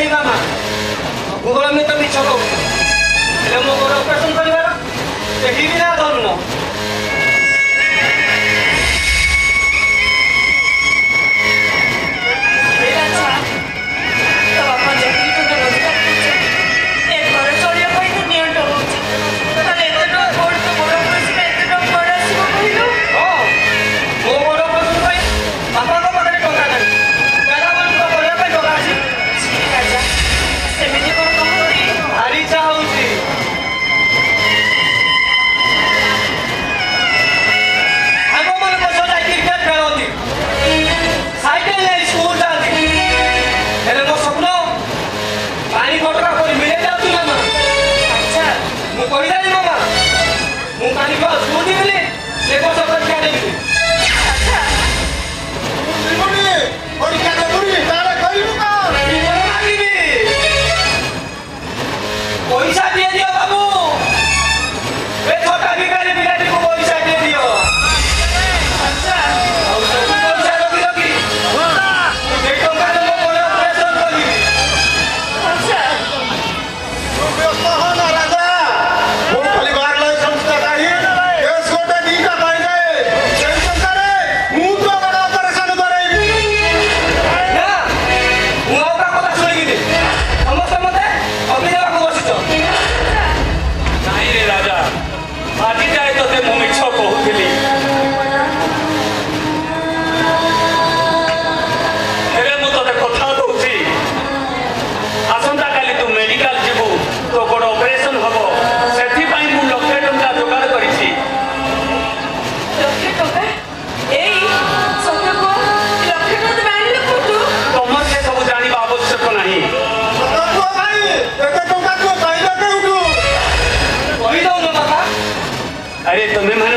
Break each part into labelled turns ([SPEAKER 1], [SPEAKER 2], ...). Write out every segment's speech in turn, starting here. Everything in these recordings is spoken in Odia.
[SPEAKER 1] ସେଇ ମାମା ସବୁବେଳେ ଆମେ ତ ମିଛ କହୁଛୁ ହେଲେ ମୋ ଗୋଡ଼ ଅପରେସନ କରିବାର କେହି ବି ନା ଧରୁନ अरे तुम्हें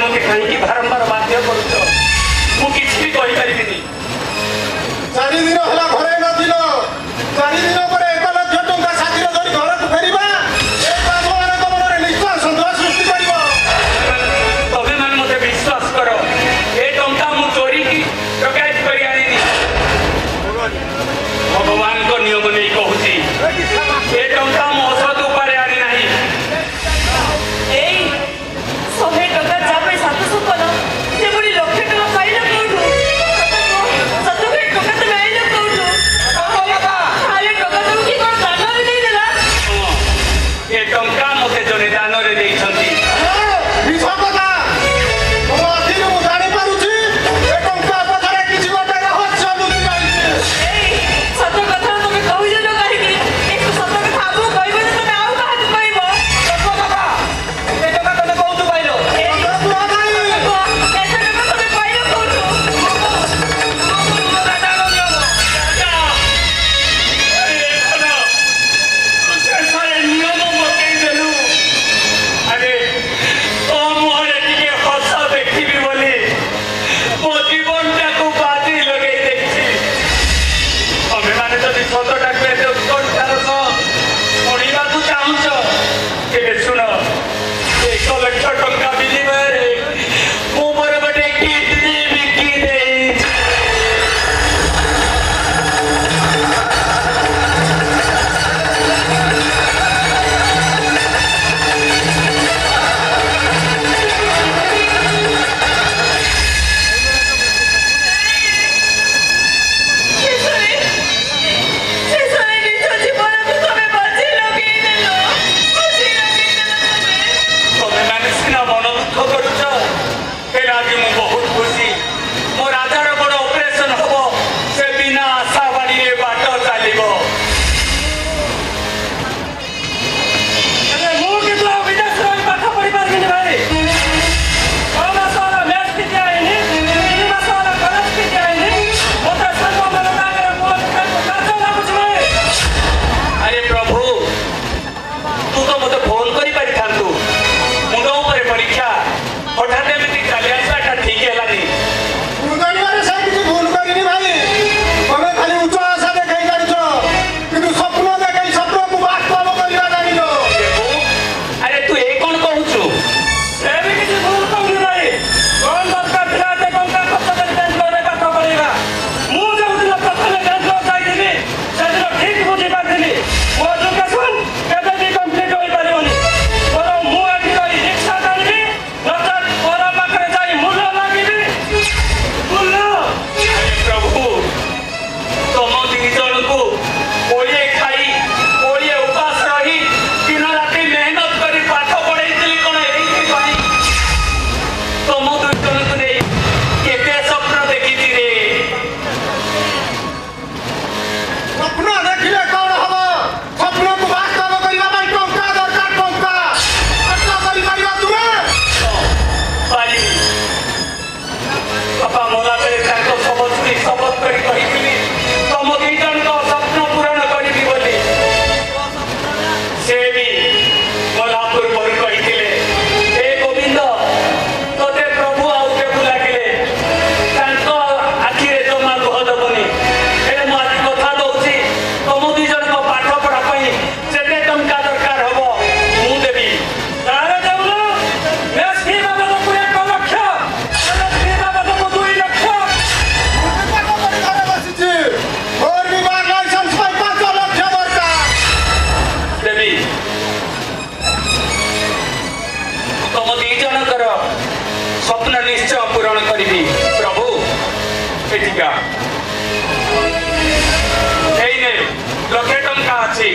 [SPEAKER 2] ଅଛି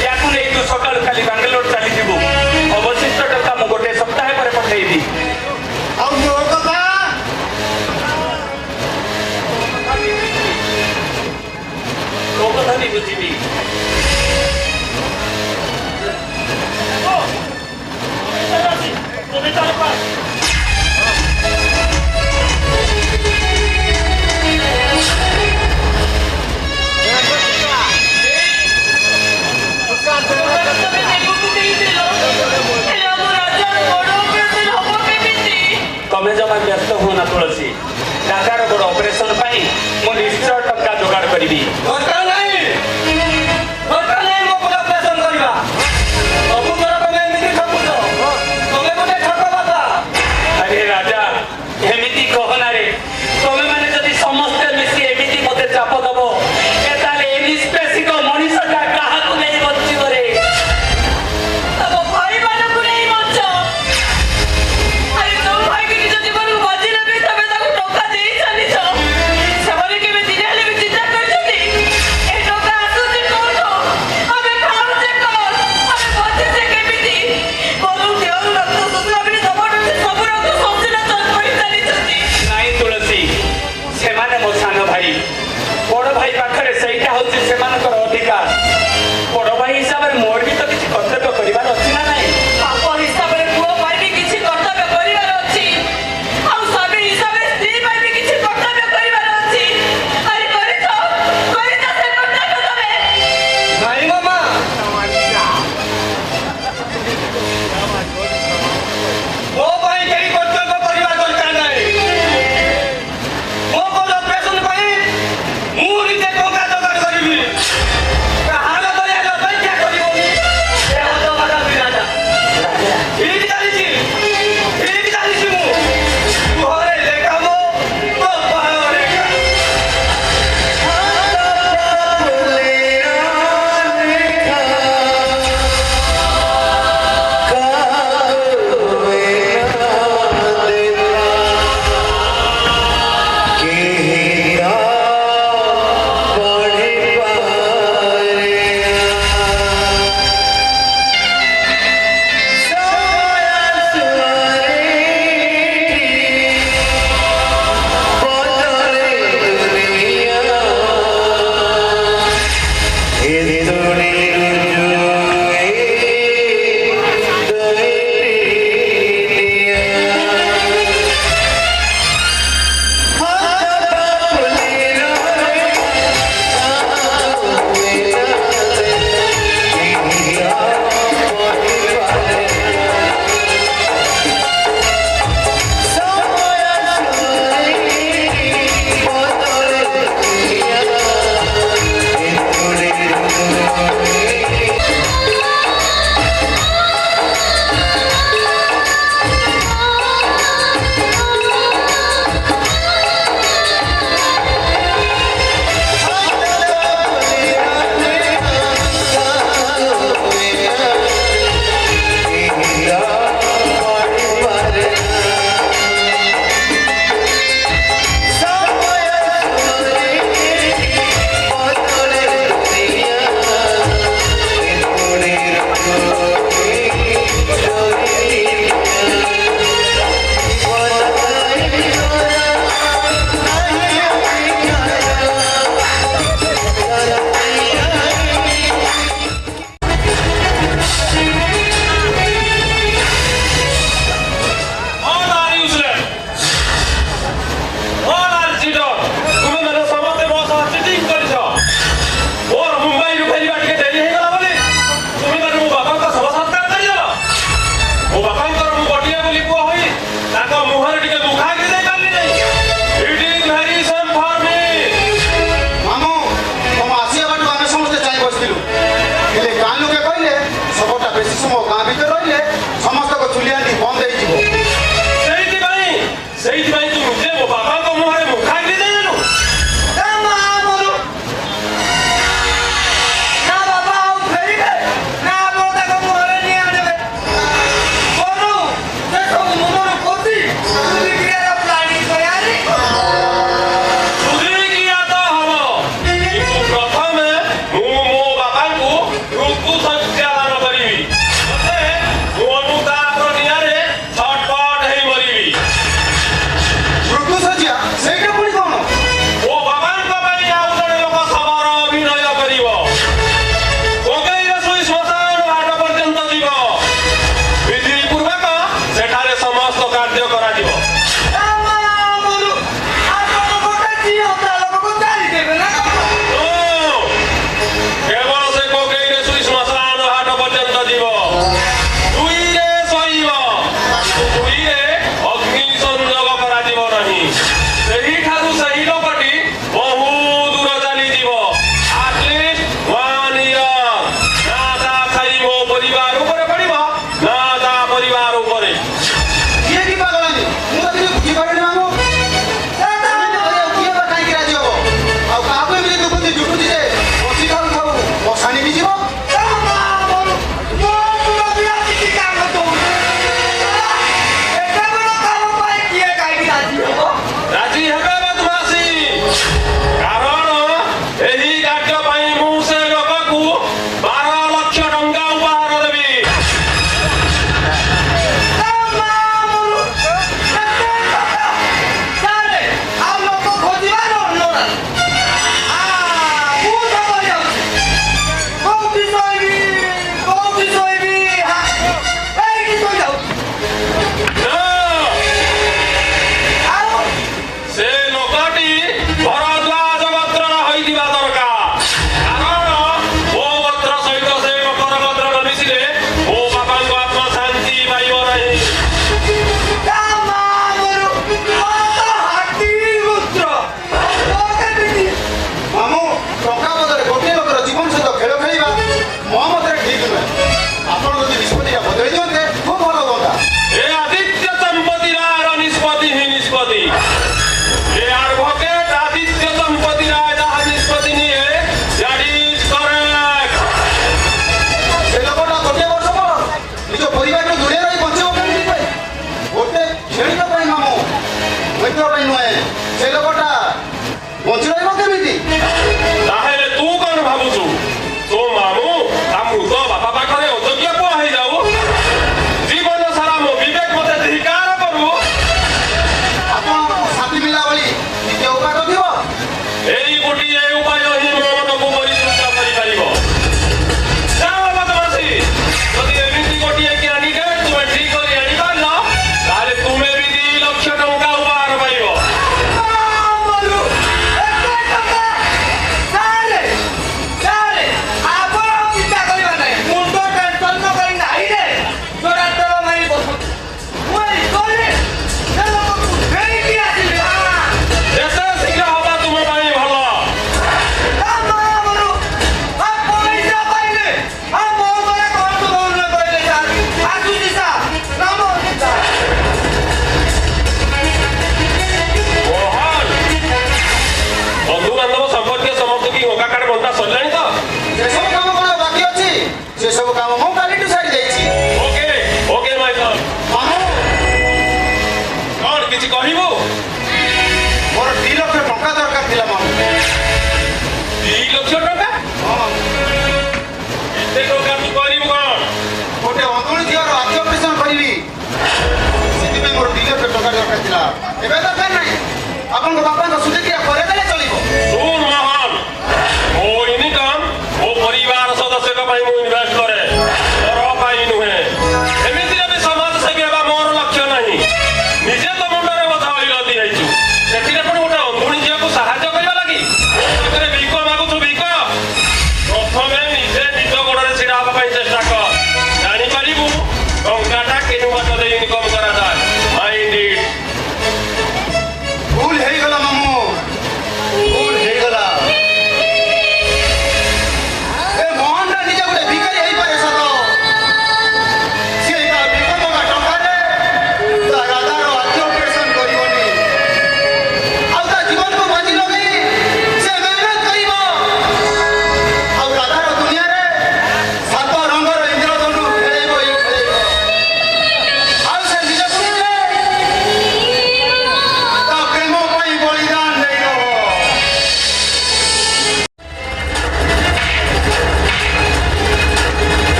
[SPEAKER 2] ୟାକୁ ନେଇ ତୁ ସକାଳୁ କାଲି ବାଙ୍ଗାଲୋର ଚାଲିଯିବୁ ଅବଶିଷ୍ଟ ଟଙ୍କା ମୁଁ ଗୋଟେ ସପ୍ତାହ ପରେ ପଠେଇବି
[SPEAKER 1] ଆଉ ମୋ କଥା
[SPEAKER 2] ତୋ କଥା ବି ବୁଝିବି ତମେ ଜମା ବ୍ୟସ୍ତ ହୁଅନା ତୁଳସୀ ଡାକାର ଗୋଡ଼ ଅପରେସନ ପାଇଁ ମୁଁ ନିଶ୍ଚୟ ଟଙ୍କା ଯୋଗାଡ଼ କରିବି
[SPEAKER 1] ଦରକାର ନାହିଁ ମୋ ପୁଅ ଅପରେସନ କରିବା ସବୁଥର ତମେ ଏମିତି ଠକୁଛ ତମେ ଗୋଟେ ଠକ ବାପା
[SPEAKER 2] ଆରେ ରାଜା ଏମିତି କହନାରେ ତମେ ମାନେ ଯଦି ସମସ୍ତେ ମିଶି ଏମିତି ମୋତେ ଚାପ ଦବ ତାହେଲେ ଏ ନିଷ୍ପେଷିକ ମଣିଷଟା କାହାକୁ ନେଇ ବଞ୍ଚିବ ରେ
[SPEAKER 3] ଆମ ଭାଇମାନଙ୍କୁ ନେଇ ବଞ୍ଚ ଆରେ ତୋ ଭାଇକି ନିଜ ଜୀବନକୁ ବାଜି ଲଗେଇ ତମେ ତାକୁ ଟଙ୍କା ଦେଇ ଚାଲିଛ ସେମାନେ କେବେ ଦିନେ ହେଲେ ବି ଚିନ୍ତା କରିଛନ୍ତି ଏ ଟଙ୍କା ଆସୁଛି କୋଉଠୁ ଆମେ ଖାଉଛେ କଣ ଆମେ ବଞ୍ଚୁଛେ କେମିତି ବରଂ ଦେହରୁ ରକ୍ତ ଶୋଷିଲା ତମଠୁ ସେ ସବୁ ରକ୍ତ ଶୋଷିଲା କରି ଚାଲିଛନ୍ତି
[SPEAKER 2] ନାଇଁ ତୁଳସୀ ସେମାନେ ମୋ ସାନ ଭାଇ ବଡ଼ ଭାଇ ପାଖରେ ସେଇଟା ହଉଛି ସେମାନଙ୍କର ଅଧିକାର ବଡ଼ ଭାଇ ହିସାବରେ ମୋର ବି ତ କିଛି କର୍ତ୍ତବ୍ୟ କରିବାର ଅଛି ନା ନାହିଁ
[SPEAKER 3] ବାପ ହିସାବରେ ପୁଅ ପାଇଁ ବି କିଛି କର୍ତ୍ତବ୍ୟ କରିବାର ଅଛି ଆଉ ସ୍ୱାମୀ ହିସାବରେ ସ୍ତ୍ରୀ ପାଇଁ ବି କିଛି କର୍ତ୍ତବ୍ୟ କରିବାର ଅଛି ଆରେ କରିଛ ସେ କର୍ତ୍ତବ୍ୟ ତମେ
[SPEAKER 1] ନାଇଁ ମାମା ମୋ ପାଇଁ କେହି କର୍ତ୍ତବ୍ୟ କରିବା ଦରକାର ନାହିଁ ମୋ ପୁଅ ଅପରେସନ ପାଇଁ ମୁଁ ନିଜେ ଟଙ୍କା ଯୋଗାଡ଼ କରିବି କାହାର ଦୟାରେ ଅପେକ୍ଷା କରିବନି ଏ ହତଭାଗା ପିଲାଟା ଠିକ୍ ଚାଲିଛି ମୁଁ ଘରେ ଲେଖାମ ମୋ ପାହାରେ
[SPEAKER 4] ମୋ ମତରେ ଠିକ ନୁହେଁ। ଆପଣ ଯଦି ନିଷ୍ପତ୍ତିଟା ବଦଳେଇ ଦିଅନ୍ତେ ଖୁବ ଭଲ ହୁଅନ୍ତା।
[SPEAKER 5] ଏ ଆଦିତ୍ୟ ଦମ୍ପତି ରାୟର ନିଷ୍ପତ୍ତି ହିଁ ନିଷ୍ପତ୍ତି। ଏ ଆଡଭୋକେଟ ଆଦିତ୍ୟ ଦମ୍ପତି ରାୟ ଯାହା ନିଷ୍ପତ୍ତି ନିଏ that is correct।
[SPEAKER 4] ସେ ଲୋକଟା ଗୋଟିଏ ବର୍ଷ ପରେ ନିଜ ପରିବାରରୁ ଦୂରରେ ରହି ବଞ୍ଚିବ କେମିତି କହେ? ଗୋଟେ ଖେଳିବା ପାଇଁ ମାମୁଁ, ବଞ୍ଚିବା ପାଇଁ ନୁହେଁ। ସେ ଲୋକଟା ବଞ୍ଚି ରହିବ କେମିତି?
[SPEAKER 5] ତାହେଲେ ତୁ କଣ ଭାବୁଛୁ ତୋ ମାମୁଁ ତା ମୃତ ବାପା ପାଖରେ ଅଯୋଗ୍ୟ ପୁଅ ହେଇଯାଉ? ଜୀବନ ସାରା ମୋ ବିବେକ ମତେ ଧିକାର କରୁ।
[SPEAKER 4] ଆପଣ ସାଥୀ ମିଳିଲା ଭଳି ଟିକେ ଉପାୟ ଥିବ।
[SPEAKER 5] ଏଇ ଗୋଟିଏ ଉପାୟ ହିଁ ମୋ ମନକୁ ପରିତୃପ୍ତ କରିପାରିବ। ଯାଅ ବଦମାସି, ଯଦି ଏମିତି ଗୋଟିଏ କ୍ୟାଣ୍ଡିଡେଟ୍ ତୁମେ ଠିକ କରି ଆଣିପାରିଲ ତାହେଲେ ତୁମେ ବି 2 ଲକ୍ଷ ଟଙ୍କା ଉପହାର ପାଇବ। ଯେତେ ଶୀଘ୍ର ହବା ତୁମ ପାଇଁ ଭଲ। ମୋହନ, ବନ୍ଧୁବାନ୍ଧବ ସମ୍ପର୍କୀୟ ସମସ୍ତଙ୍କୁ ହୋକା କାର୍ଡ ବଣ୍ଟା ସରିଲାଣି ତ?
[SPEAKER 4] ସେସବୁ କାମ କଣ ବାକି ଅଛି? ସେସବୁ କାମ ମୁଁ କାଲିଠୁ ସାରି ଦେଇଛି।
[SPEAKER 5] ଓକେ ଓକେ ମାଇ ସନ୍।
[SPEAKER 4] ମାମୁଁ,
[SPEAKER 5] କଣ କିଛି କହିବୁ?
[SPEAKER 4] ମୋର 2 ଲକ୍ଷ ଟଙ୍କା ଦରକାର ଥିଲା ମାମୁଁ।
[SPEAKER 5] 2 ଲକ୍ଷ ଟଙ୍କା?
[SPEAKER 4] ହଁ,
[SPEAKER 5] ଏତେ ଟଙ୍କା ତୁ କରିବୁ କଣ?
[SPEAKER 4] ଗୋଟେ ଅନ୍ତୁଳି ଝିଅର ଆଖି ଅପରେସନ କରିବି। ସେଥିପାଇଁ ମୋର 2 ଲକ୍ଷ ଟଙ୍କା ଦରକାର ଥିଲା। ଏବେ ଦରକାର ନାହିଁ। ଆପଣଙ୍କ ବାପାଙ୍କ ସୁଧିକ୍ରିୟା ପରେ ଦେଲେ ଚଳିବ।
[SPEAKER 5] ଶୁଣ ମୋହନ, ମୋ ଇନକମ୍ ମୋ ପରିବାର ସଦସ୍ୟଙ୍କ ପାଇଁ ମୁଁ ଇନଭେଷ୍ଟ କରେ, ତୋର ପାଇଁ ନୁହେଁ। ଏମିତିରେ ବି ସମାଜ ସେବୀ ହେବା ମୋର ଲକ୍ଷ୍ୟ ନାହିଁ। ନିଜେ ତ ମୁଣ୍ଡରେ ବୋଝ ହୋଇଗତି ହେଇଛୁ, ସେଥିରେ ପୁଣି ଗୋଟେ ଅନ୍ଧୁଣୀ ଝିଅକୁ ସାହାଯ୍ୟ କରିବା ଲାଗି ସେଥିରେ ଭିକ ମାଗୁଛୁ ଭିକ। ପ୍ରଥମେ ନିଜେ ନିଜ ଗୋଡ଼ରେ ଛିଡ଼ା ହେବା ପାଇଁ ଚେଷ୍ଟା କର। ଜାଣିପାରିବୁ ଟଙ୍କାଟା କେଉଁ ବାଟରେ ଇନକମ୍ କରାଯାଏ। ମାଇଣ୍ଡ ଇଟ୍।
[SPEAKER 4] ଭୁଲ ହେଇଗଲା ମାମୁଁ।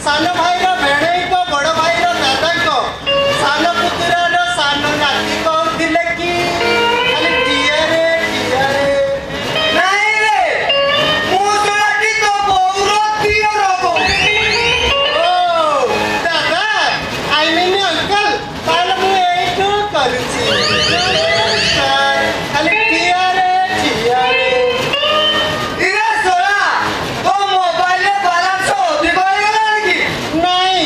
[SPEAKER 4] ସାନ ଭାଇର ଭେଣେଇଙ୍କ ବଡ଼ ଭାଇର ଦାଦାଙ୍କ ସାନ ପୁତୁରାର ସାନ ନାତି କହୁଥିଲେ କି ଖାଲି ଟିଆରେ ଟିଆରେ।
[SPEAKER 1] ନାଇଁ ରେ ମୁଁ ଶୁଣିକି ତୋ ବୋଉର ଦିଅର ବୋଉ।
[SPEAKER 4] ଓ ଦାଦା ଆଇ ମିନ୍ ଅଙ୍କଲ ତାହେଲେ ମୁଁ ଏଇଠୁ କରୁଛି ନମସ୍କାର। ଖାଲି ଟିଆରେ ଟିଆରେ।
[SPEAKER 1] ଇରେ ଶଳା ତୋ ମୋବାଇଲରେ ବାଲାନ୍ସ ଅଧିକ ହେଇଗଲାଣି କି?
[SPEAKER 4] ନାଇଁ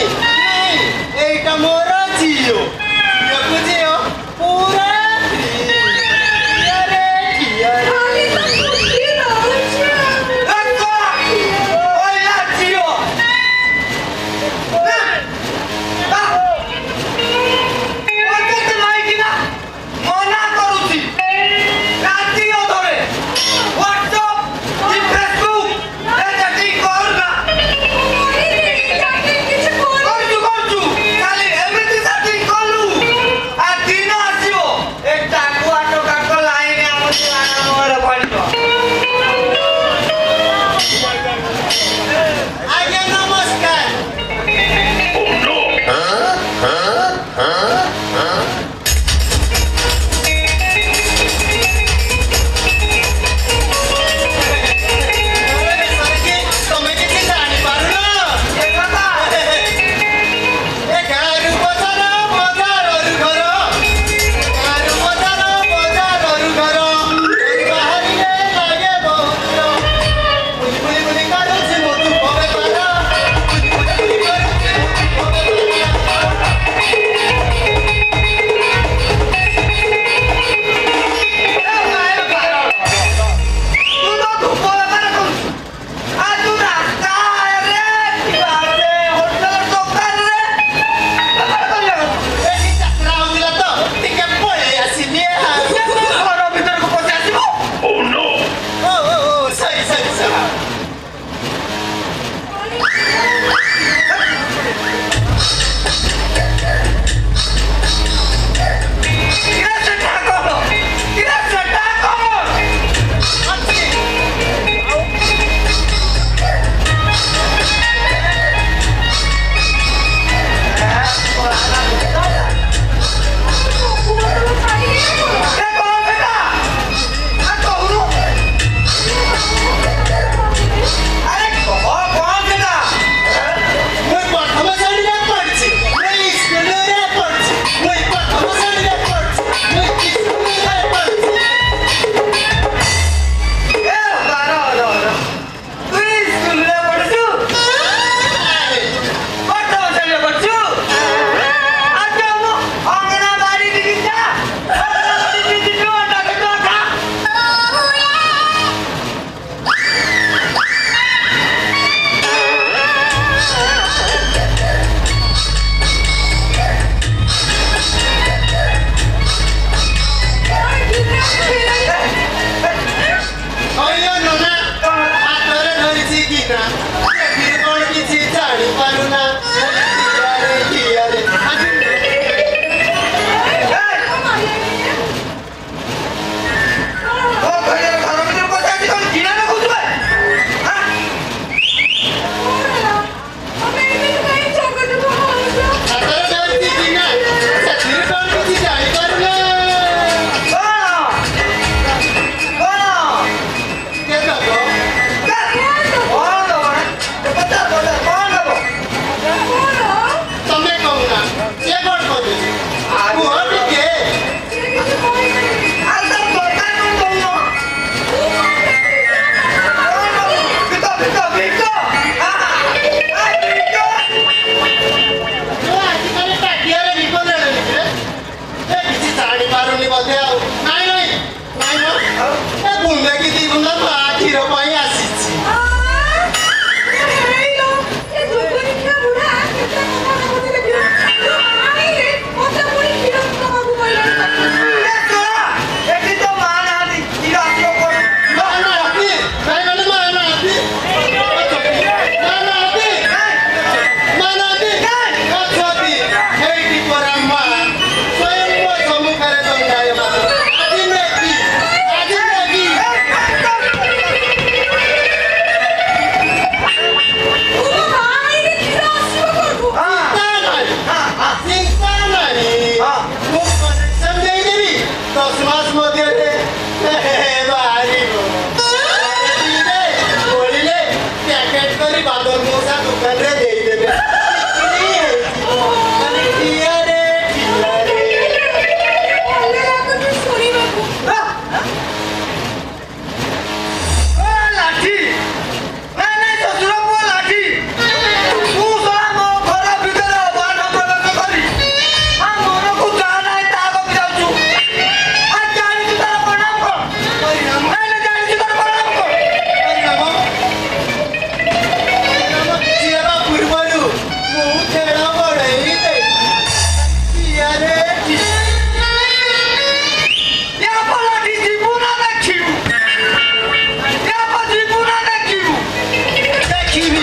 [SPEAKER 4] ଦେଖିବି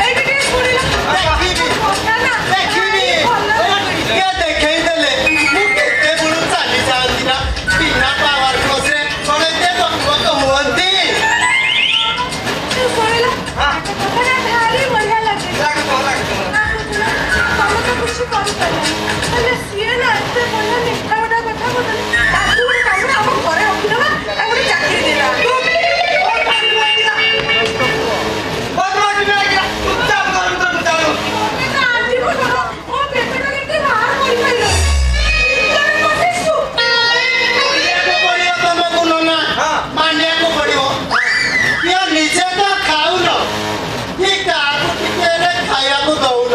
[SPEAKER 3] ଏଇଠି ଟିକେ ଶୁଣିଲ
[SPEAKER 4] ଦେଖିବି
[SPEAKER 3] ନା ନା
[SPEAKER 4] ଦେଖିବି ଟିକେ ଦେଖେଇ ଦେଲେ ମୁଁ କେତେ ବେଳୁ ଚାଲି ଯାଆନ୍ତି ନା ବିନା ପାୱାର କ୍ରୋସରେ କଣ ଏତେ ବକବକ ହୁଅନ୍ତି
[SPEAKER 3] ଶୁଣିଲ କଥାଟା ଭାରି ବଢିଆ ଲାଗେ ତମେ ତ କିଛି କରିପାରିଲନି ହେଲେ ସିଏ ନା ଏତେ ବଢିଆ ମିଠା ମିଠା କଥା କହୁଛନ୍ତି ତାକୁ ଗୋଟେ କାମ ଆମ ଘରେ ରଖିଦେବା ତାକୁ ଗୋଟେ ଚାକିରି ଦେଇଦେବା
[SPEAKER 4] ମାନିବାକୁ ପଡିବ ତମକୁ ନନା ମାନିବାକୁ ପଡିବ କିଏ ନିଜେ ତ ଖାଉନ କି କାହାକୁ ଟିକେ ହେଲେ ଖାଇବାକୁ ଦଉନ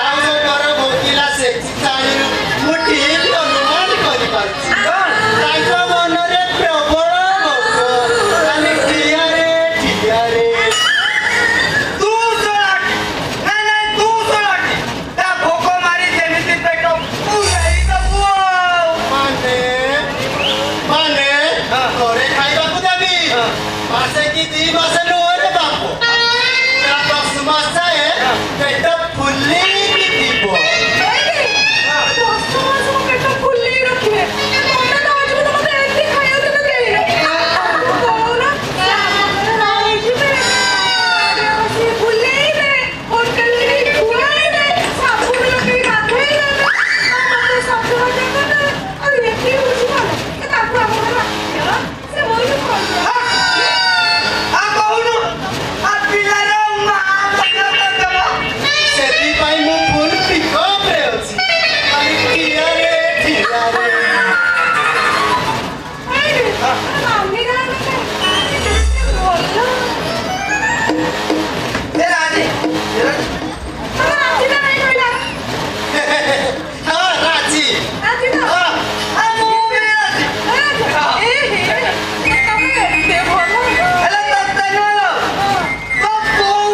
[SPEAKER 4] ଆଉ ଘର ଭୋକିଲା ସେଠି ଜାଣିନୁ ମୁଁ ଠିକ ଅନୁମାନ କରିପାରୁଛି ତାଙ୍କ ମନରେ ପ୍ରବଳ ଭୋକ ଖାଲି ଠିଆରେ ଠିଆରେ
[SPEAKER 1] ତୁ ଶୁଣାଟି ନାଇଁ ନାଇଁ ତୁ ଶୁଣାଟି ତା ଭୋକ ମାରି ଯେମିତି ପେଟ ପୁରାଇ ଦବୁ ଆଉ
[SPEAKER 4] ମାନେ ଘରେ ଖାଇବାକୁ ଦେବି ମାସେ କି 2 ମାସ ନୁହଁରେ ବାପ 10 ମାସ ଯାଏ ପେଟ ଫୁଲିକି ଥିବ
[SPEAKER 1] ଆ କହୁନୁ ଆ ପିଲାର ମା କଥା ଦବ
[SPEAKER 4] ସେଥିପାଇଁ ମୁଁ ଫୁଲ ପିକଅପରେ ଅଛି ଖାଲି ଠିଆରେ ଠିଆରେ
[SPEAKER 1] ଏ ରାଜି
[SPEAKER 4] ହଁ ରାଜି ହଁ
[SPEAKER 1] ଆ ମୁଁ ବି ରାଜି ହେଲେ ତତେ ନୁହଁ ତୋ ବୋଉ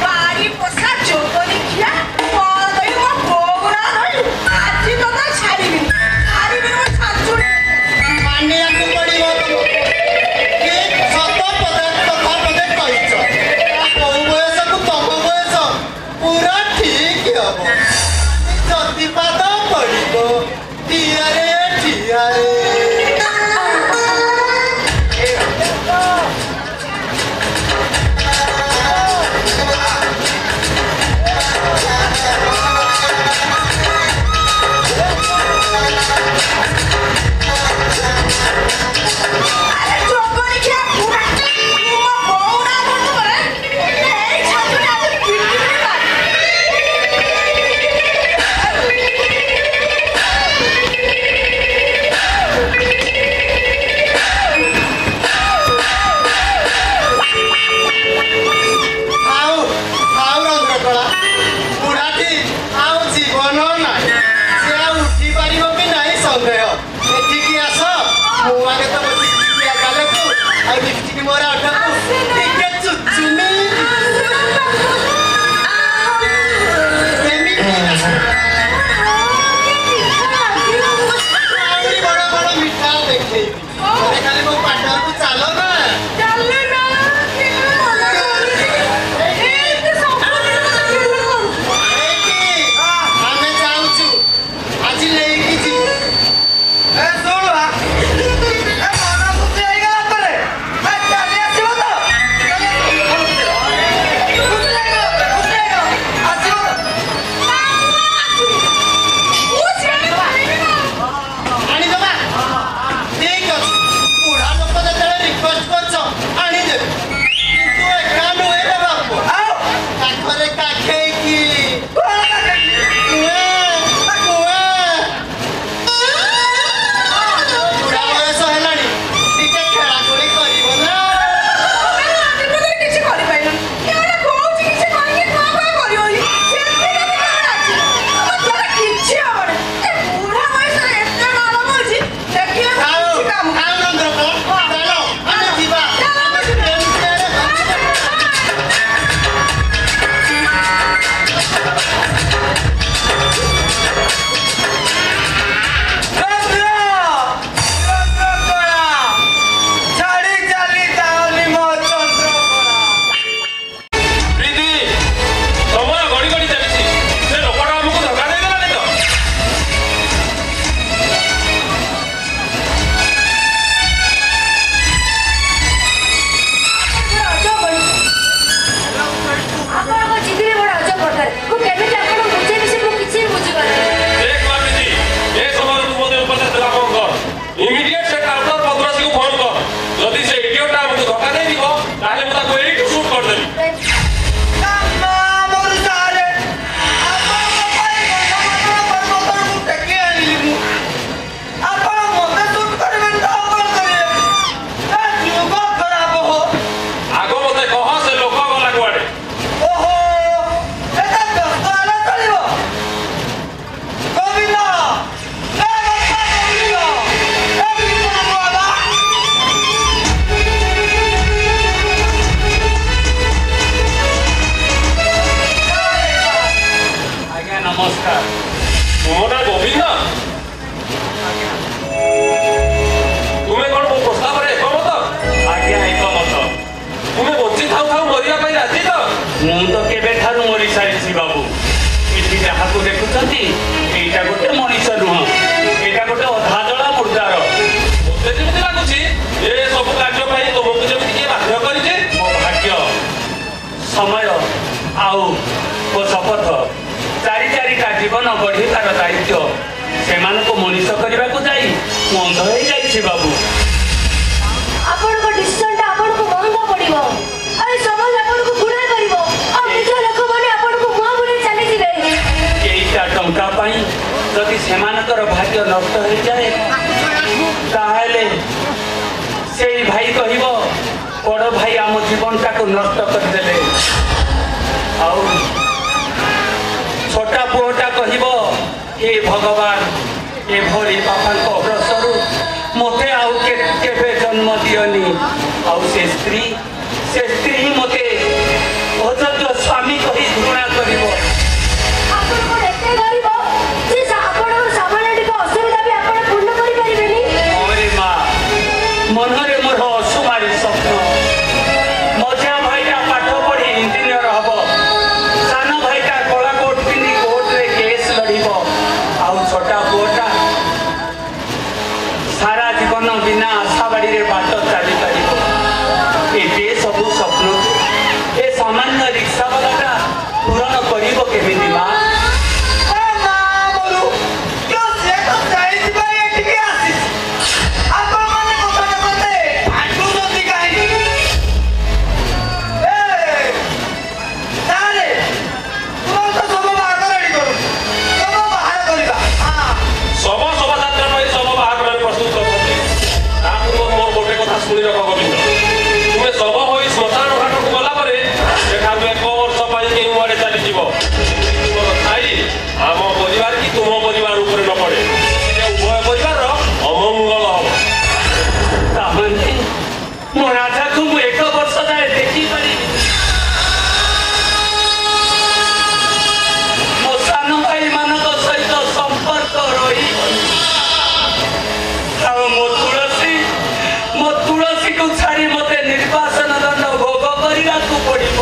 [SPEAKER 3] ବାଡ଼ି ପୋଷା ଯୋଗନି ଖିଆ କଣ ଦେଇ ମୋ ବୋଉରା ଧରି ଆଜି ତ ତା ଛାଡ଼ିବିନି ମୋ ଶାଶୁଣି
[SPEAKER 4] ମାନିବାକୁ ପଡିବ କି ସତ କଥା ପଦେ କହିଛ କୋଉ ବୟସକୁ ତମ ବୟସ ପୁରା ଠିକ ହବ ଯଦି ପାଦ ପଡିବ ଠିଆରେ ଠିଆରେ
[SPEAKER 3] ଆରେ ଯୋଗନି ଖିଆ ପୁରା ମୋ ବୋଉରା ଧରି ଏଇ ଶାଶୁଣି ଆଜି ପିଟିବି
[SPEAKER 4] ଆଉ ରନ୍ଦ୍ରକଳା ବୁଢ଼ାଟି ଆଉ ଜୀବନ ନାହିଁ ସେ ଆଉ ଉଠି ପାରିବ କି ନାହିଁ ସନ୍ଦେହ ଏଠିକି ଆସ ମୁଁ ଆଗେ ତ ବସିକି ଗାଲକୁ ଆଉ ଲିପଷ୍ଟିକ ମୋର ଅଠକୁ ଟିକେ ଚୁଚୁମି ଏମିତି ଆହୁରି ବଡ଼ ବଡ଼ ମିଠା ଦେଖେଇବି ଘରେ ଖାଲି ମୋ ପାଟକୁ ଚାଲ ନା
[SPEAKER 3] ଚାଲେ ନା
[SPEAKER 4] ଏଇଠି ଆମେ ଯାଉଛୁ ଆଜି ନେଇକି ଯିବୁ
[SPEAKER 1] ଏ ଶୁଣୁ ଏ ମନ ଖୁସି ହେଇଗଲା ପରେ ଏ
[SPEAKER 2] ମୁଁ ତ କେବେଠାରୁ ମରି ସାରିଛି ବାବୁ। ଏଠି ଯାହାକୁ ଦେଖୁଛନ୍ତି ଏଇଟା ଗୋଟେ ମଣିଷ ନୁହଁ, ଏଇଟା ଗୋଟେ ଅଧାଜଳା ମୁର୍ଦ୍ଦାର।
[SPEAKER 5] ମୋତେ ଯେମିତି ଲାଗୁଛି ଏ ସବୁ କାର୍ଯ୍ୟ ପାଇଁ ତୁମକୁ ଯେମିତି କିଏ ବାଧ୍ୟ କରିଛି।
[SPEAKER 2] ମୋ ଭାଗ୍ୟ, ସମୟ ଆଉ ମୋ ଶପଥ, ଚାରିଟା ଜୀବନ ଗଢ଼ିବାର ଦାୟିତ୍ୱ ସେମାନଙ୍କୁ ମଣିଷ କରିବାକୁ ଯାଇ ମୁଁ ଅନ୍ଧ ହେଇଯାଇଛି ବାବୁ।
[SPEAKER 6] ଆପଣଙ୍କ ଡିସିସନଟା ଆପଣଙ୍କୁ ମହଙ୍ଗା ପଡ଼ିବ। ଆଉ ଏ ସମାଜ ଆପଣଙ୍କୁ ଘୃଣା କରିବ। ଆଉ ନିଜ ଲୋକମାନେ ଆପଣଙ୍କୁ ମୁହଁ ବୁଲେଇ ଚାଲିଯିବେ।
[SPEAKER 2] ଏଇଟା ଟଙ୍କା ପାଇଁ ଯଦି ସେମାନଙ୍କର ଭାଗ୍ୟ ନଷ୍ଟ ହେଇଯାଏ, ତାହେଲେ ସେଇ ଭାଇ କହିବ ବଡ଼ ଭାଇ ଆମ ଜୀବନଟାକୁ ନଷ୍ଟ କରିଦେଲେ। ଆଉ ଛୋଟା ପୁଅଟା କହିବ ହେ ଭଗବାନ, ଏଭଳି ବାପାଙ୍କ ଅଗ୍ରସରୁ ମୋତେ ଆଉ କେବେ ଜନ୍ମ ଦିଅନି। ଆଉ ସେ ସ୍ତ୍ରୀ ହିଁ ମୋତେ ଅଯୋଗ୍ୟ ସ୍ୱାମୀ କହି ଘୃଣା କରିବ।
[SPEAKER 6] ଆପଣ କଣ ଏତେ ଗରିବ ଯେ ଆପଣଙ୍କର ସାମାନ୍ୟ ଟିକେ ଅସୁବିଧା ବି ଆପଣ ପୂର୍ଣ୍ଣ କରିପାରିବେନି?
[SPEAKER 2] ଅରେ ମା, ମନରେ ମୋର ଅସୁମାରୀ ସ୍ୱପ୍ନ। ମଝିଆ ଭାଇଟା ପାଠ ପଢି ଇଞ୍ଜିନିୟର ହବ, ସାନ ଭାଇଟା କଳା କୋଟ୍ ପିନ୍ଧି କୋର୍ଟରେ କେସ୍ ଲଢିବ, ଆଉ ଛୋଟା ପୁଅଟା ସାରା ଜୀବନ ବିନା ଆଶା ବାଡ଼ିରେ ବାଟ ଚାଲିପାରିବ। ଏବେ ସବୁ ସ୍ୱପ୍ନ ଏ ସାମାନ୍ୟ ରିକ୍ସାବାଲାଟା ପୂରଣ କରିବ କେମିତି ମା?
[SPEAKER 5] ଶୋଭାଯାତ୍ରା ପାଇଁ ସବୁ ବାହାରମାନେ ପ୍ରସ୍ତୁତ କରୁଛନ୍ତି। ତା ପୂର୍ବରୁ ମୋର ଗୋଟେ କଥା ଶୁଣି ରଖ ଗୋବିନ୍ଦ। ତୁମେ ଶବ ହୋଇ ଶ୍ମଶାନ ଘାଟକୁ ଗଲା ପରେ ସେଠାରୁ 1 ବର୍ଷ ପାଇଁ କେଉଁ ଆଡ଼େ ଚାଲିଯିବ, ତୁମର ଥାଇ ଆମ ପରିବାର କି ତୁମ ପରିବାର ଉପରେ ନ ପଡ଼େ। ସେ ଉଭୟ ପରିବାରର ଅମଙ୍ଗଳ ହବ।
[SPEAKER 2] ତାମାନେ ମୋ ରାଜାକୁ ମୁଁ 1 ବର୍ଷ ଯାଏ ଦେଖିପାରିବି। ମୋ ସାନ ଭାଇମାନଙ୍କ ସହିତ ସମ୍ପର୍କ ରହିବ। ଆଉ ମୋ ତୁଳସୀକୁ ଛାଡ଼ି ମୋତେ ନିର୍ବାସନ ଦଣ୍ଡ ଭୋଗ କରିବାକୁ ପଡ଼ିବ।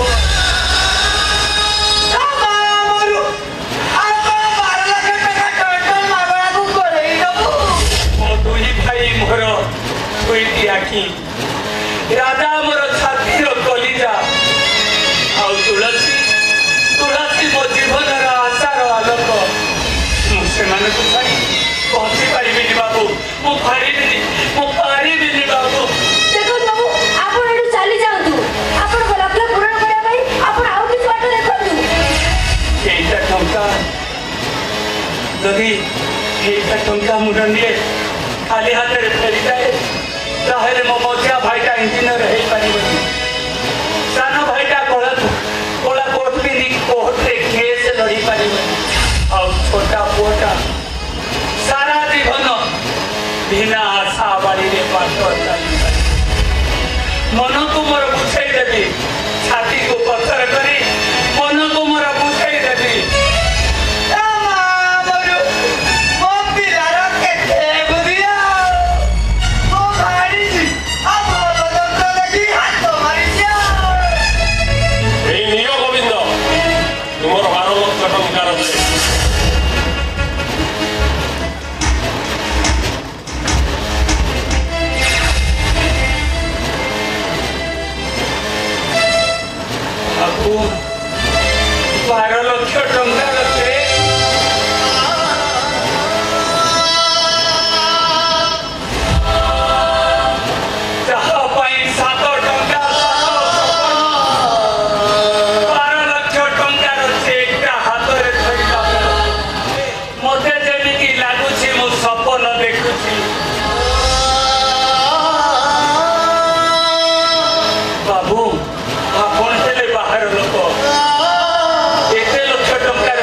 [SPEAKER 2] ମୋ 2 ଭାଇ ମୋର 2ଟି ଆଖି, ରାଜା ମୋର ଛାତିର କଲିଜା, ଆଉ ତୁଳସୀ ମୋ ଜୀବନର ଆଶାର ଆଲୋକ। ମୁଁ ସେମାନଙ୍କୁ ଛାଡ଼ି ପହଞ୍ଚି ପାରିବିନି ବାବୁ, ମୁଁ ପାରିବିନି ବାବୁ।
[SPEAKER 6] ଦେଖନ୍ତୁ ବାବୁ, ଆପଣ ଏଠୁ ଚାଲି ଯାଆନ୍ତୁ। ଆପଣଙ୍କ ଲକ୍ଷ୍ୟ ପୂରଣ କରିବା ପାଇଁ ଆପଣ ଆଉ କିଛି ବାଟ ଦେଖନ୍ତୁ।
[SPEAKER 2] ଏଇଟା ଟଙ୍କା, ଯଦି ଏଇଟା ଟଙ୍କା ମୁଣ୍ଡ ନିଏ ଖାଲି ହାତରେ ଫେରିଯାଏ, ତାହେଲେ ମୋ ମଝିଆ ଭାଇଟା ଇଞ୍ଜିନିୟର ହେଇପାରିବନି, ସାନ ଭାଇଟା କଳା କୋଟ୍ ପିନ୍ଧି କୋର୍ଟରେ କେସ୍ ଲଢ଼ି ପାରିବନି, ଆଉ ଛୋଟା ପୁଅଟା ସାରା ଜୀବନ ବିନା ଆଶା ବାଡ଼ିରେ ବାଟ ଚାଲିପାରିବ। ମନକୁ ମୋର ବୁଝେଇ ଦେବି, ଛାତିକୁ ପଥର କରି ମନକୁ ମୋର ବୁଝେଇ ଦେବି।
[SPEAKER 5] ଏଇ ନିଅ ଗୋବିନ୍ଦ ତୁମର 12 ଲକ୍ଷ ଟଙ୍କାର ଚେକ୍।
[SPEAKER 2] ବାବୁ, 12 ଲକ୍ଷ ଟଙ୍କାର ଚେକ୍? ଯାହା ପାଇଁ 7 ଟଙ୍କା 12 ଲକ୍ଷ ଟଙ୍କାର ଚେକ୍ଟା ହାତରେ ଧରିବା ମୋତେ ଯେମିତି ଲାଗୁଛି ମୁଁ ସପନ ଦେଖୁଛି। ବାବୁ, ଆପଣ ହେଲେ ବାହାର ଲୋକ, 1 ଲକ୍ଷ ଟଙ୍କାର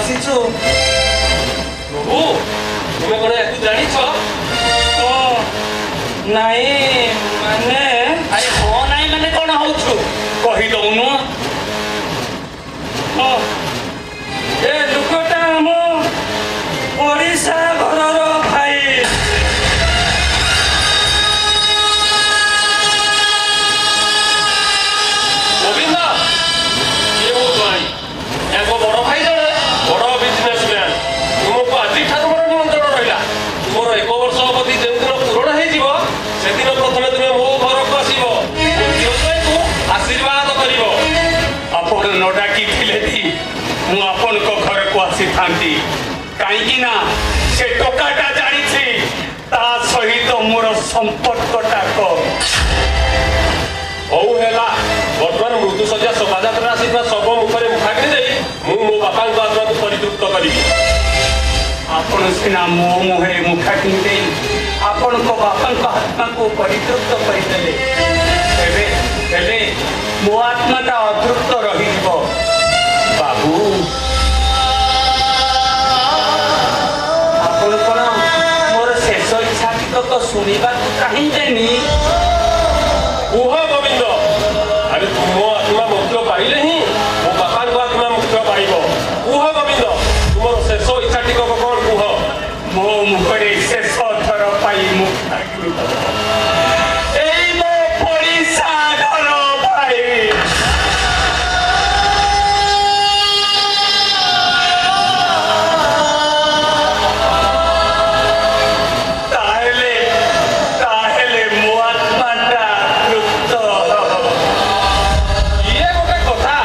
[SPEAKER 2] ଆସିଛୁ
[SPEAKER 5] ପ୍ରଭୁ ତୁମେ କଣ ୟାକୁ ଜାଣିଛ?
[SPEAKER 2] ନାଇଁ ମାନେ ଆରେ ହଁ ନାଇଁ ମାନେ କଣ ହଉଛୁ କହିଦଉନୁ। ଏ ଲୋକଟା ଆମ ଓଡ଼ିଶା ଘରର ଭାଇ।
[SPEAKER 5] ଗୋବିନ୍ଦ ଇଏ ମୋ ଭାଇ, ୟାଙ୍କ ବଡ ଭାଇ ଜଣେ ବଡ ବିଜନେସମ୍ୟାନ। ତୁମକୁ ଆଜିଠାରୁ ମୋର ନିମନ୍ତ୍ରଣ ରହିଲା। ତୁମର 1 ବର୍ଷ ଅବଧି ଯେଉଁଦିନ ପୂରଣ ହେଇଯିବ ସେଦିନ ପ୍ରଥମେ ତୁମେ ମୋ ଘରକୁ ଆସିବ, ମୋ ଝିଅକୁ ଆଶୀର୍ବାଦ କରିବ।
[SPEAKER 2] ଆପଣ ନ ଡାକିଥିଲେ ବି ମୁଁ ଆପଣଙ୍କ ଘରକୁ ଆସିଥାନ୍ତି, କାହିଁକି ନା ସେ ଟୋକାଟା ଜାଣିଛି ତା ସହିତ ମୋର ସମ୍ପର୍କଟା କଣ।
[SPEAKER 5] ହଉ ହେଲା, ବର୍ତ୍ତମାନ ମୃତ୍ୟୁଶଯ୍ୟା ଶୋଭାଯାତ୍ରା ଆସିଥିବା ଶବ ମୁଖରେ ମୁଖାଗ୍ନି ଦେଇ ମୁଁ ମୋ ବାପାଙ୍କ ଆତ୍ମାକୁ ପରିତୃପ୍ତ କରିବି।
[SPEAKER 2] ଆପଣ ସିନା ମୋ ମୁହଁରେ ମୁଖାଗ୍ନି ଦେଇ ଆପଣଙ୍କ ବାପାଙ୍କ ଆତ୍ମାକୁ ପରିତୃପ୍ତ କରିଦେଲେ, ହେଲେ ମୋ ଆତ୍ମାଟା ଅତୃପ୍ତ ରହିଯିବ। ବାବୁ ଆପଣ କଣ ମୋର ଶେଷ ଇଚ୍ଛା ଟିକକ ଶୁଣିବାକୁ ଚାହିଁବେନି?
[SPEAKER 5] କୁହ ଗୋବିନ୍ଦ, ଆରେ ତୁମ ଆତ୍ମା ମୁକ୍ତ ପାଇଲେ ହିଁ ମୋ ବାପାଙ୍କ ଆତ୍ମା ମୁକ୍ତ ପାଇବ। କୁହ ଗୋବିନ୍ଦ, ତୁମର ଶେଷ ଇଚ୍ଛା ଟିକକ କଣ କୁହ?
[SPEAKER 2] ମୋ ମୁଖରେ ଶେଷ ଥର ପାଇଁ ମୁଖାଗ୍ନି ଦେବ। ଏଇ ମୋ ପଡ଼ିଶା ଘର ଭାଇ। ତାହେଲେ ମୋ ଆତ୍ମାଟା ତୃପ୍ତ ହେବ।
[SPEAKER 5] ଇଏ ଗୋଟେ କଥା,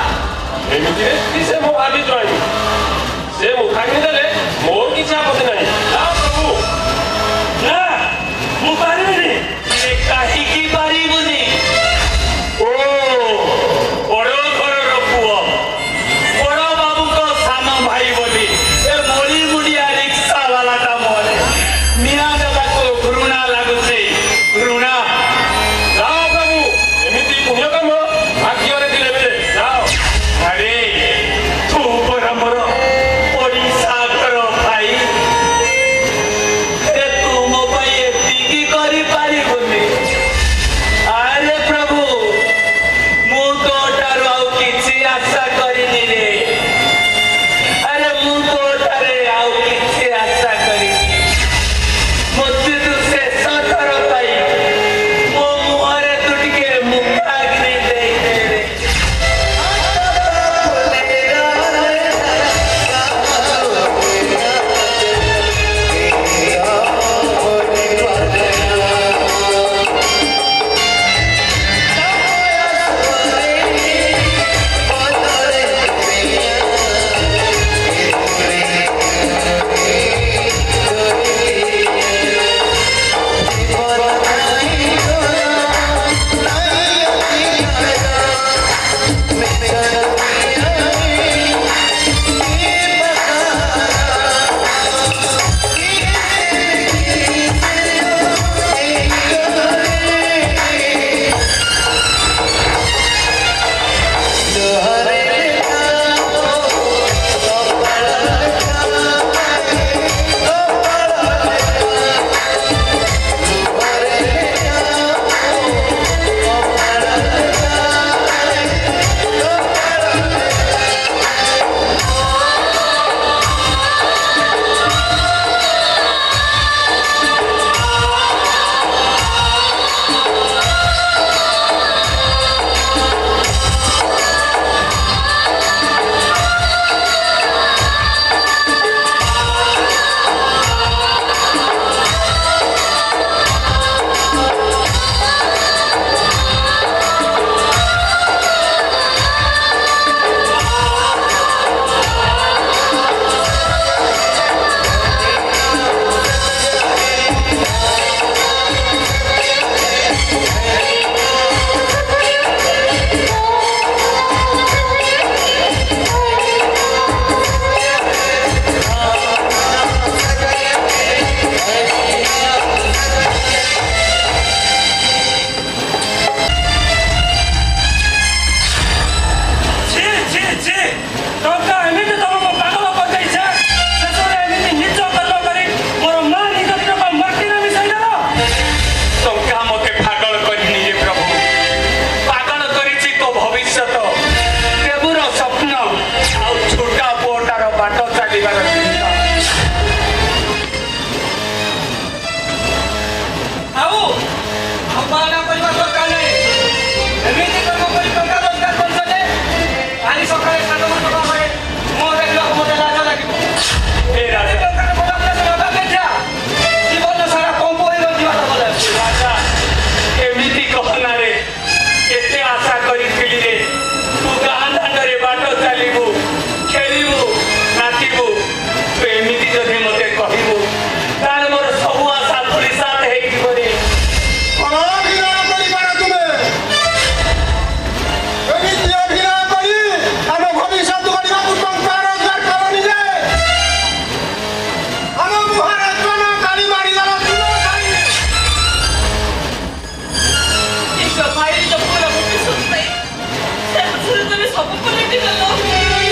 [SPEAKER 1] ବାହାନା କରିବା ଦରକାର ନାହିଁ ଏମିତି କାମ କରି ଟଙ୍କା ରୋଜଗାର କରୁଛ ଯେ କାଲି ସକାଳେ ସାଙ୍ଗମାନଙ୍କ ପାଖରେ ମୁହଁ ଦେଖିବାକୁ ମୋତେ ଲାଜ ଲାଗିବ
[SPEAKER 2] ଏ ରାଜା
[SPEAKER 1] ଟଙ୍କାର ଭଲ ଅଭ୍ୟାସ ହେବା ଅପେକ୍ଷା ଜୀବନ ସାରା କମ୍ପ ହୋଇ ରହିଯିବାଟା ଭଲ
[SPEAKER 2] ରାଜା ଏମିତି କହନାରେ କେତେ ଆଶା କରିଥିଲି ରେ ତୁ ଗାଁ ଦାଣ୍ଡରେ ବାଟ ଚାଲିବୁ ଖେଳିବୁ ନାଚିବୁ ତୁ ଏମିତି ଯଦି ମୋତେ କହିବୁ ତାହେଲେ ମୋର ସବୁ ଆଶା ଧୂଳିସାତ ହେଇଯିବ ରେ
[SPEAKER 4] କଣ ଅଭିନୟ କରିପାର ତୁମେ ଏମିତି ଅଭିନୟ କରି ଆମ ଭବିଷ୍ୟତ ଗଢ଼ିବାକୁ ଟଙ୍କା ରୋଜଗାର କରନି ଯେ ଆମ ମୁହଁରେ ଜନ କାଳି ମାରିଦେଲ ତୁମ କାଳି
[SPEAKER 3] ନିଜ ଭାଇ ନିଜ ପୁଅର ଭବିଷ୍ୟତ ପାଇଁ ସେ ପଛରେ ତମେ ସବୁ ପଲଟି ଦେଲ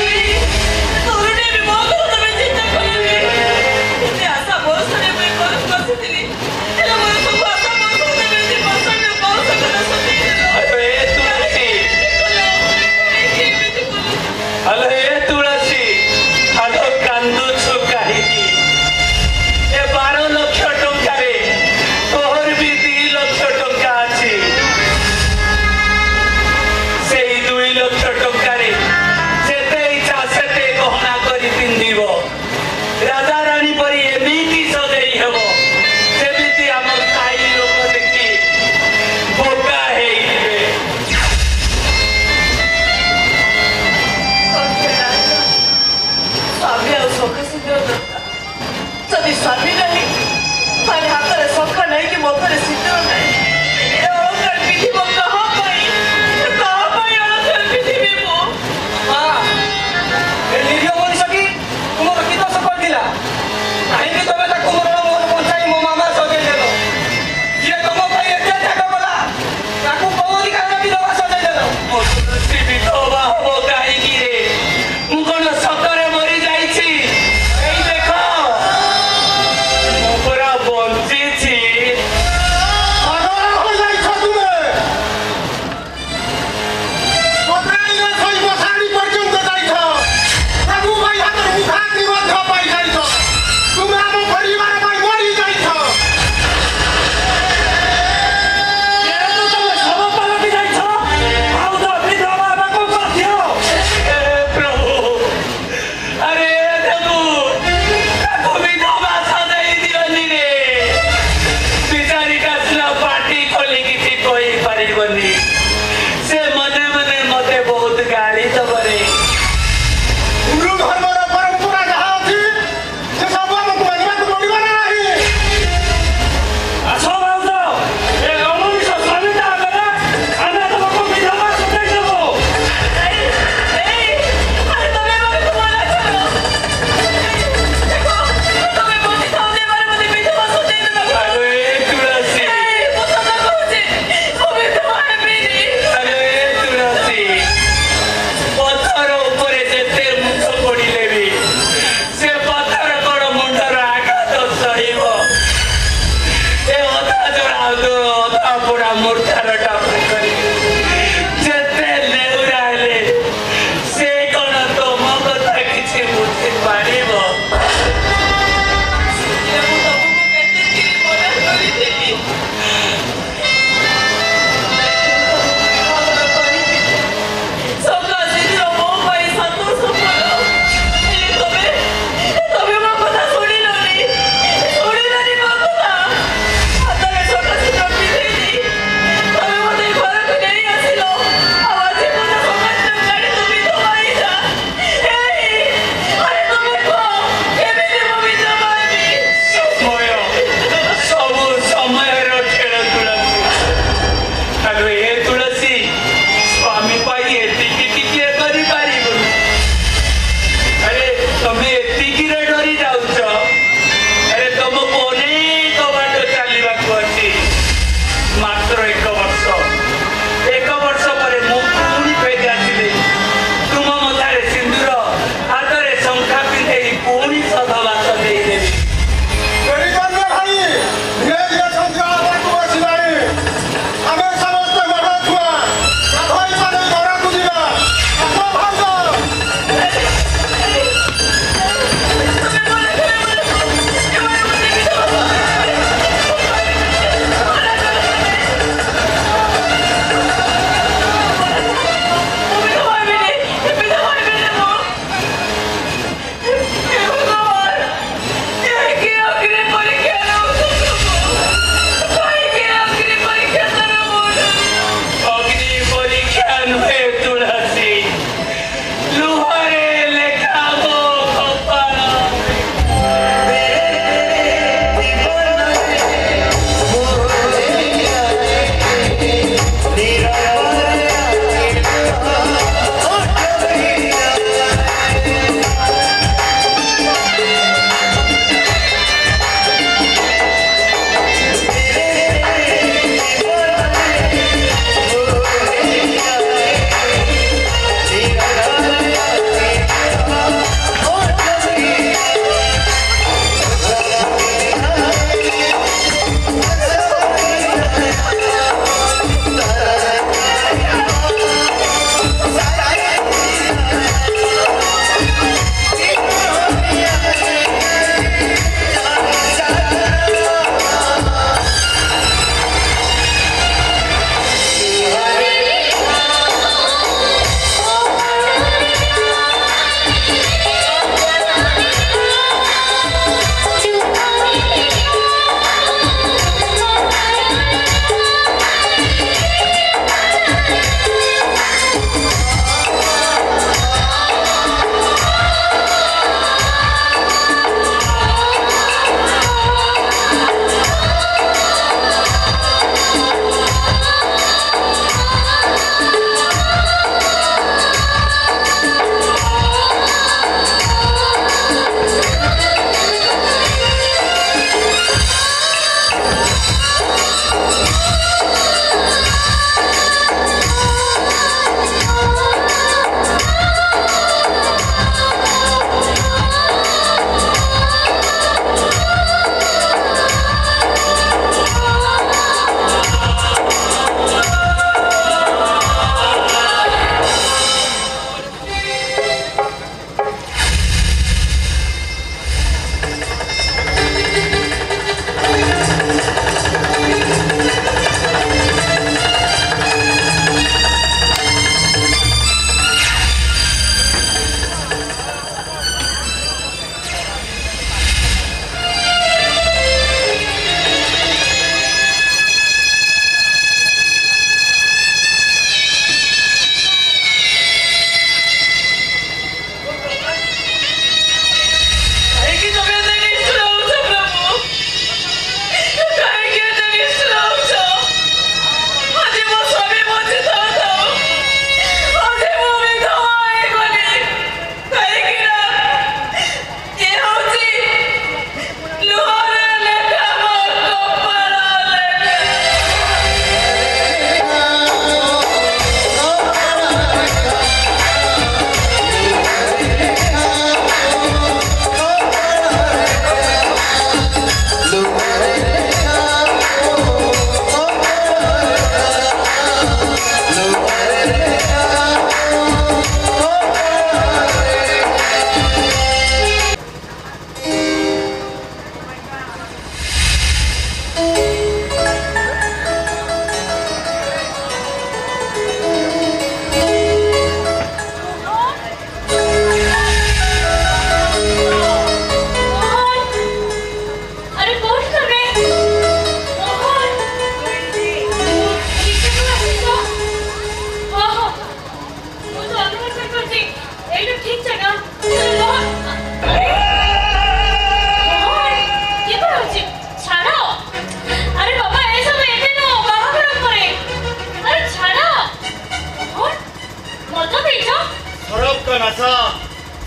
[SPEAKER 4] आशा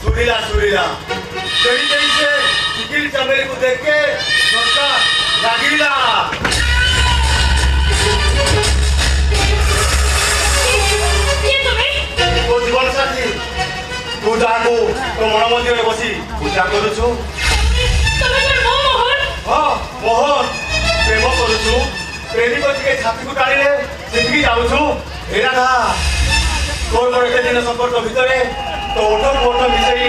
[SPEAKER 4] सुरीला सुरीला चढ़ी गई से निखिल चमेली को देख के सोचा रागीला
[SPEAKER 3] କିଏ ତୁମେ?
[SPEAKER 4] तो जीवन साथी तू जाको तो मन मंदिर में बसी पूजा करूछु
[SPEAKER 3] ତୁମେ କ'ଣ ମୋ ମୋହନ?
[SPEAKER 4] हाँ मोहन प्रेम करूछु प्रेमी को के छाती को टाड़िले सेठी जाउछु एरा ना तोर मोर एते दिन संपर्क भितरे तो ओठ मिसई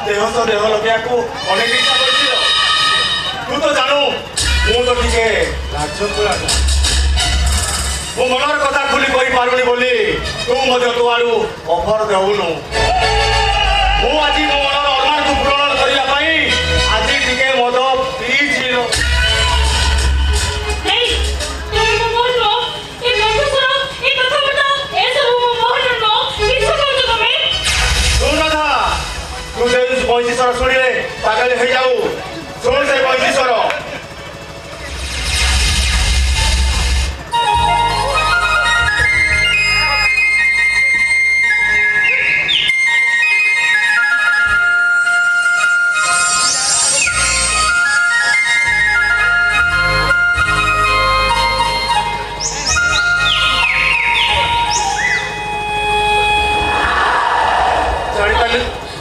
[SPEAKER 4] देह सह देह लगिया को अनेक इच्छा करछिलो तू तो जानो मु तो टिके राज्य पुरा मो मनर कथा खुली कहि पारुनी बोली तू मध्य तो आडू ऑफर देउनु मु आज मो मनर अरमान को पूर्ण करिया पई आज टिके मद पीछिलो
[SPEAKER 3] ହେଇ, ତୁମେ ମୋ ମୋହନ ନୁହଁ। ଏ ମଧୁସୁର, ଏ କଥାବାର୍ତ୍ତା, ଏସବୁ ମୋ ମୋହନ ନୁହଁ। ମିଛ କହୁଛ ତୁମେ।
[SPEAKER 4] सुन राधा तू जे 35 सुनिले पागल हो जाऊ सुन से 35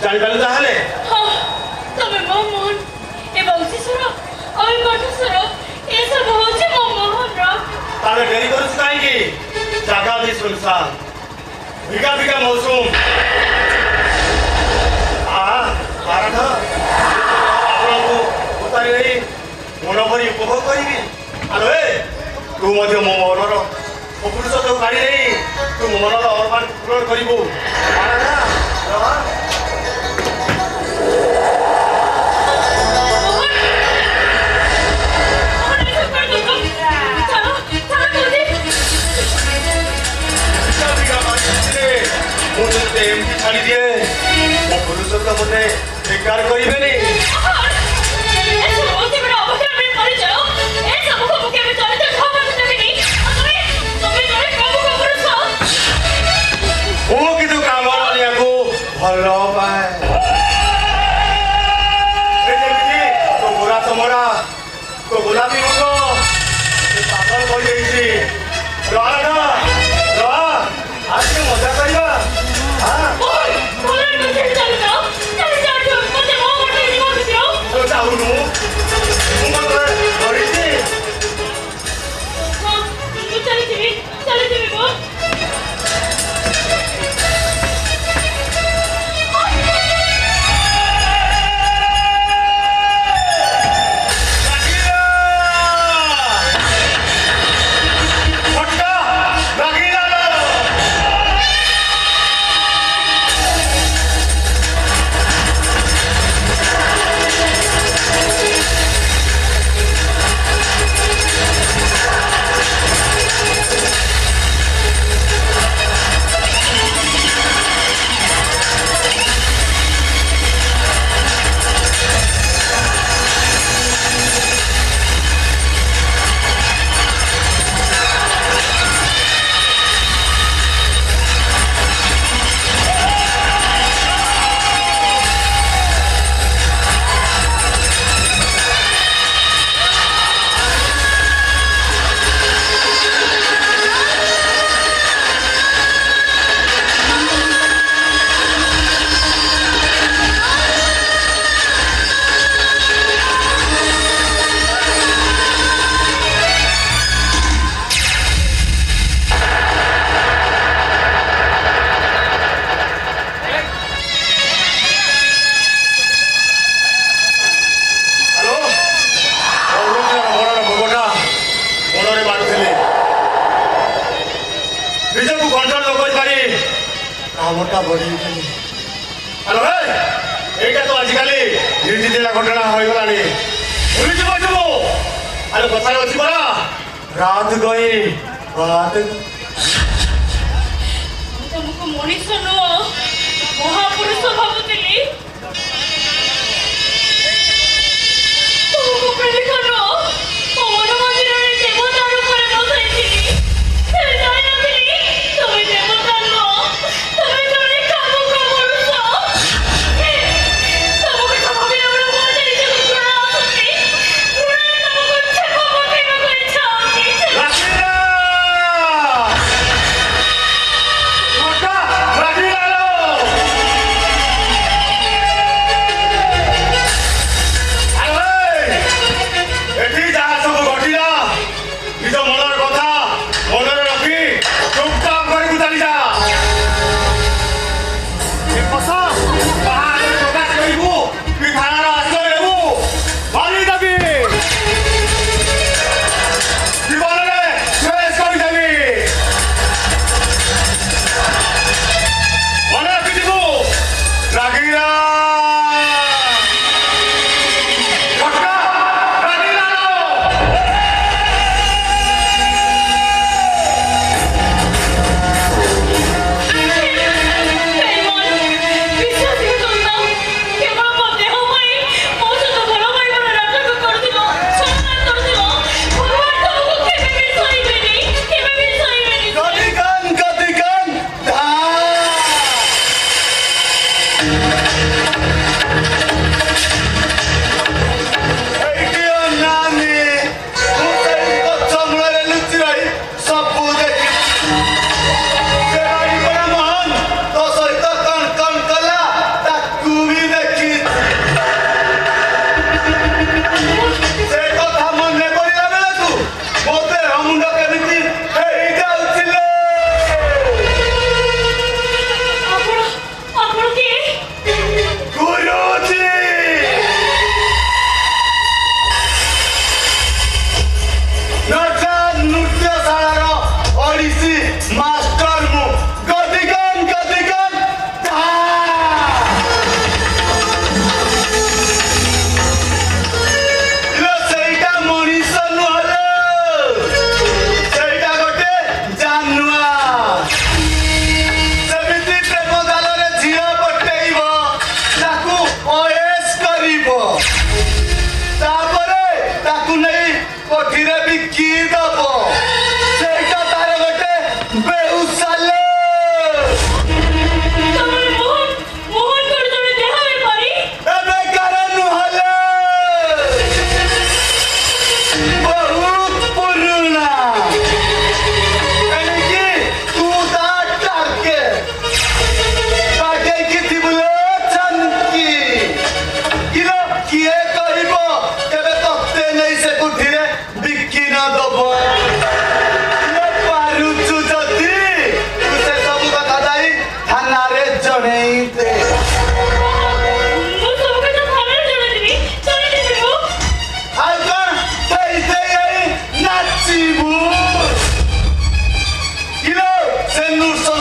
[SPEAKER 4] ଜାଣିପାରିଲୁ ତାହେଲେ
[SPEAKER 3] ହଁ, ତୁମେ ମୋ ମୋହନ। ଏ ବଂଶୀଶ୍ୱର, ଆଉ ଏ ମଧୁସୁର, ଏସବୁ ହଉଛି ମୋ ମୋହନର।
[SPEAKER 4] ତାହେଲେ ଡେରି କରୁଛୁ କାହିଁକି ଜାଗା ବି ସୁନସାନ ଭିଗା ଭିଗା ମୌସୁମ ରାଧା ଆପଣଙ୍କୁ ଉତାରି ନେଇ ମନ ଭରି ଉପଭୋଗ କରିବି ଆଲୋ ଏ ତୁ ମଧ୍ୟ ମୋ ମନର ଅପୁରୁଷକୁ କାଢ଼ି ନେଇ ତୁ ମୋ ମନର ଅରମାନ ପୂରଣ କରିବୁ ରାଧା ରହ छाड़ी दिए मो पुरुष तो मते स्वीकार करिबेनी ओ कितु काम वालिया को भलो पाए ए जेमिति तो गोरा तमरा तो गुलाबी मुको पागल हो जाईसी राधा रा आज के मजा करिया हां तो जाऊनु मुको करिसी मोटा बड़ी हेलो এইটা তো আজকালি নীতি দিলা ঘটনা হয়ে গলানি ভুলি যাব যাব আরে কথায় ଅଛି পরা রাত গই বাত
[SPEAKER 3] ତମକୁ ମଣିଷ ନୁହଁ ମହାପୁରୁଷ ଭାବୁଥିଲି ତମକୁ ପ୍ରେମିକ ନୁହଁ ମନ ମନ୍ଦିରରେ ଦେବତା ରୂପରେ ବସାଇଥିଲି ସେ ଜାଣିନଥିଲି ତମେ ଦେବତା ନୁହଁ ତମେ ଜଣେ କାମୁକ ମଣିଷ
[SPEAKER 4] ମନୁଷ୍ୟ